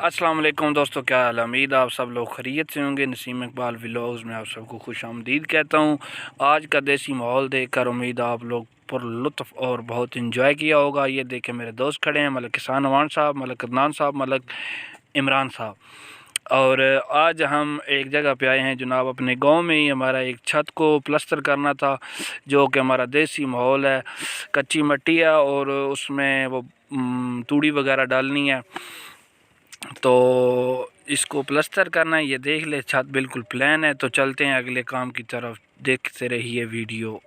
अस्सलाम वालेकुम दोस्तों, क्या हाल है। उम्मीद आप सब लोग खैरियत से होंगे। नसीम इकबाल व्लॉग्स में आप सबको खुश आमदीद कहता हूँ। आज का देसी माहौल देखकर उम्मीद आप लोग पर लुत्फ़ और बहुत इंजॉय किया होगा। ये देखें मेरे दोस्त खड़े हैं, मलिक किसान अवान साहब, मलिक अदनान साहब, मलिक इमरान साहब। और आज हम एक जगह पे आए हैं जनाब। अपने गांव में ही हमारा एक छत को प्लस्तर करना था, जो कि हमारा देसी माहौल है। कच्ची मिट्टी है और उसमें वो तूड़ी वगैरह डालनी है, तो इसको प्लस्तर करना है। ये देख ले, छत बिल्कुल प्लान है। तो चलते हैं अगले काम की तरफ, देखते रहिए वीडियो।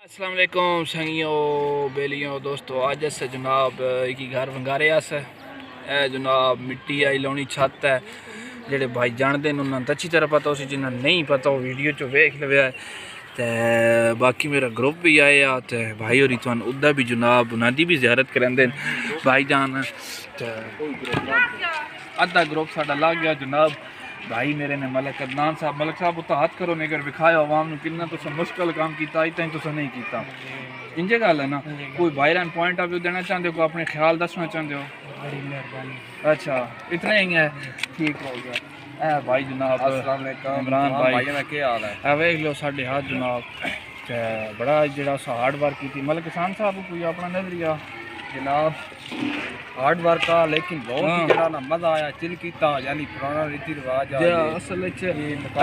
अस्सलाम वालेकुम संगियों बेलियों दोस्तों। अज अस जनाब एक घर वंगारे अस जनाब मिट्टी आई लानी छत है। जेडे भाई जानते हैं उन्होंने अच्छी तरह पता, उसी जिन्हें नहीं पता वो वीडियो चो वेख लवे। तो बाकी मेरा ग्रुप भी आया, तो भाई होरी तुहानू उदा भी जनाब उन्होंने भी ज़ियारत करांदे भाई जान। तो अद्धा ग्रुप साडा लग गया जनाब। भाई मेरे ने मलिक अदनान साहब, मलिक साहब उत्ता हाथ करो नेगर विखाया आवाम कितना तुसा मुश्किल काम किया, इतना ही तुसा नहीं किया। इंजे गल है ना, कोई बाहर पॉइंट ऑफ व्यू देना चाहते हो, कोई अपने ख्याल दसना चाहते हो? बड़ी मेहरबानी। अच्छा इतना ही है, ठीक हो गया। ए भाई जनाब इमरान भाई क्या हाल है? वेख लो साढ़े हाथ जनाब। बड़ा जरा हार्ड वर्क की। मलिक किसान साहब कोई अपना नजरिया जनाब हार्ड वर्क का, लेकिन बहुत ही जरा ना मजा आया। चिल कीता, यानी पुराना रीति रिवाज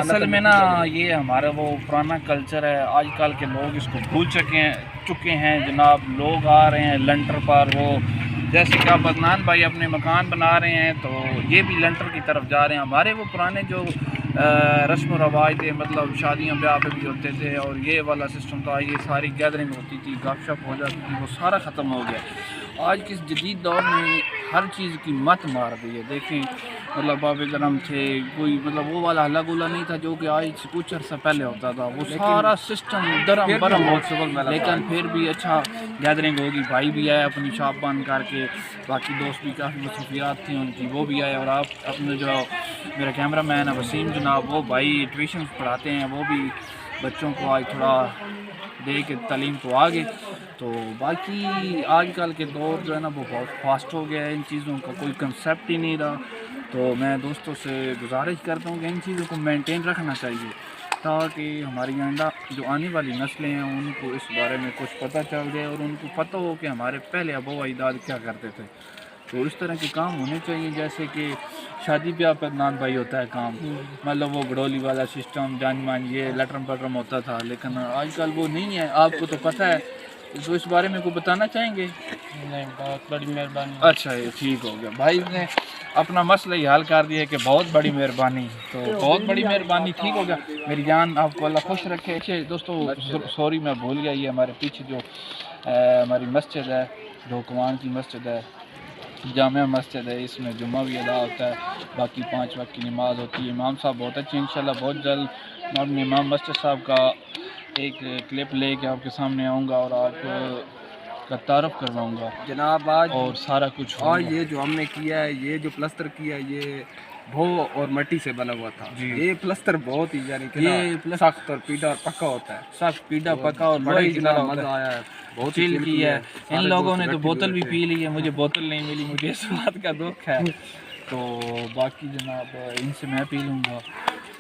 असल में ना ये हमारा वो पुराना कल्चर है। आजकल के लोग इसको भूल चुके हैं जनाब। लोग आ रहे हैं लंटर पर, वो जैसे कि आप अदनान भाई अपने मकान बना रहे हैं, तो ये भी लंटर की तरफ जा रहे हैं। हमारे वो पुराने जो रस्म व रवाज थे, मतलब शादियाँ ब्याह पे भी होते थे और ये वाला सिस्टम था, ये सारी गैदरिंग होती थी, गपशप हो जाती थी, वो सारा ख़त्म हो गया। आज के जदीद दौर में हर चीज़ की मत मार दी है। देखें मतलब बाबे करम थे, कोई मतलब वो वाला हल्ला गुला नहीं था जो कि आज कुछ अर्सा पहले होता था। वो सारा सिस्टम दरम बरम हो चुका, लेकिन फिर भी अच्छा गैदरिंग होगी। भाई भी आए अपनी शॉप बंद करके, बाकी दोस्त भी काफ़ी मसरूफियात थी उनकी, वो भी आए। और आप अपने जो मेरा कैमरा मैन है वसीम जनाब, वो भाई ट्यूशन पढ़ाते हैं, वो भी बच्चों को आज थोड़ा दे के तालीम को आगे। तो बाकी आजकल के दौर जो है ना वो बहुत फास्ट हो गया है, इन चीज़ों का कोई कंसेप्ट ही नहीं रहा। तो मैं दोस्तों से गुजारिश करता हूँ कि इन चीज़ों को मेंटेन रखना चाहिए, ताकि हमारी आइंदा जो आने वाली नस्लें हैं उनको इस बारे में कुछ पता चल जाए और उनको पता हो कि हमारे पहले अबो अजदाद क्या करते थे। तो इस तरह के काम होने चाहिए, जैसे कि शादी ब्याह पर नान भाई होता है काम, मतलब वो गड़ोली वाला सिस्टम जान मान ये लटरम पटरम होता था, लेकिन आजकल वो नहीं है। आपको तो पता है, तो इस बारे में को बताना चाहेंगे? नहीं, बहुत बड़ी मेहरबानी। अच्छा ये ठीक हो गया, भाई ने अपना मसला ही हल कर दिया कि बहुत बड़ी मेहरबानी। तो बहुत बड़ी मेहरबानी, ठीक हो गया। मेरी जान आपको अल्लाह खुश रखे। अच्छे दोस्तों सॉरी मैं भूल गया, ये हमारे पीछे जो हमारी मस्जिद है, जो कुमान की मस्जिद है, जामिया मस्जिद है, इसमें जुम्मा भी अदा होता है, बाकी 5 वक्त की नमाज़ होती है। इमाम साहब बहुत अच्छे, इंशाल्लाह बहुत जल्द मैं अपने इमाम मस्जिद साहब का एक क्लिप लेके आपके सामने आऊँगा और आप का तारफ़ करवाऊँगा जनाब आज और सारा कुछ। और ये जो हमने किया है, ये जो प्लस्तर किया है, ये भो और मट्टी से बना हुआ था। ये प्लस्तर बहुत ही यानी कि ये सख्त और पीढ़ा और पक्का होता है। सख्त पीढ़ा पक्का और बड़ा ही मज़ा आया है, बहुत चिल की है। इन लोगों ने तो बोतल भी पी ली है, मुझे बोतल नहीं मिली, मुझे इस बात का दुख है। तो बाकी जनाब इनसे मैं पी लूँगा।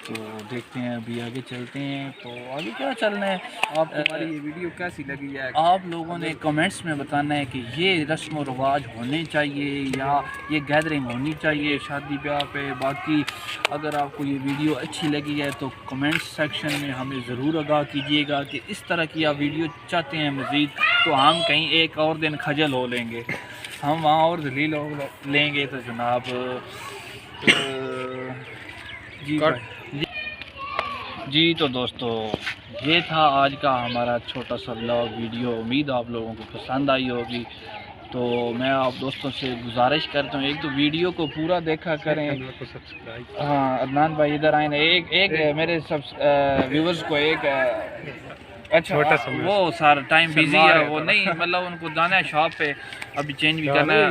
تو دیکھتے ہیں ابھی آگے چلتے ہیں. تو آگے کیا چلنا ہے, آپ کو ہماری یہ ویڈیو کیسی لگی ہے آپ لوگوں نے کمنٹس میں بتانا ہے کہ یہ رسم و رواج ہونے چاہیے یا یہ گیدرنگ ہونی چاہیے شادی بیاہ پہ. باقی اگر آپ کو یہ ویڈیو اچھی لگی ہے تو کمنٹ سیکشن میں ہمیں ضرور آگاہ کیجیے گا کہ اس طرح کی آپ ویڈیو چاہتے ہیں مزید, تو ہم کہیں ایک اور دن خجل ہو لیں گے, ہم وہاں اور ذلیل ہو لیں گے. تو جناب جی جی تو دوستو یہ تھا آج کا ہمارا چھوٹا سا بلاگ ویڈیو. امید آپ لوگوں کو پسند آئی ہوگی. تو میں آپ دوستوں سے گزارش کرتا ہوں ایک تو ویڈیو کو پورا دیکھا کریں. ہاں عدنان بھائی ادھر آئے نا, ایک میرے سب ویورز کو ایک اچھا وہ سارا ٹائم بیزی ہے, وہ نہیں مطلب ان کو جانا ہے شاپ پہ, ابھی چینج بھی کرنا ہے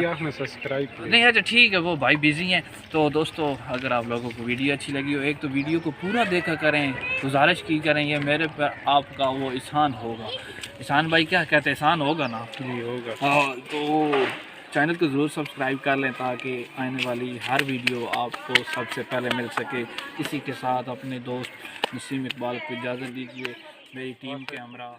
نہیں. اچھا ٹھیک ہے, وہ بھائی بیزی ہیں. تو دوستو اگر آپ لوگوں کو ویڈیو اچھی لگی ہو ایک تو ویڈیو کو پورا دیکھا کریں, گزارش کی کریں, یہ میرے پر آپ کا وہ احسان ہوگا. احسان بھائی کیا کہتے ہیں, احسان ہوگا نا؟ جی ہوگا. ہاں تو چینل کو ضرور سبسکرائب کر لیں تاکہ آنے والی ہر ویڈیو آپ کو سب سے پہلے مل سکے. اسی کے ساتھ اپنے دوست نسیم اقبال کو اجازت دیجیے, میری ٹیم کے ہمراہ.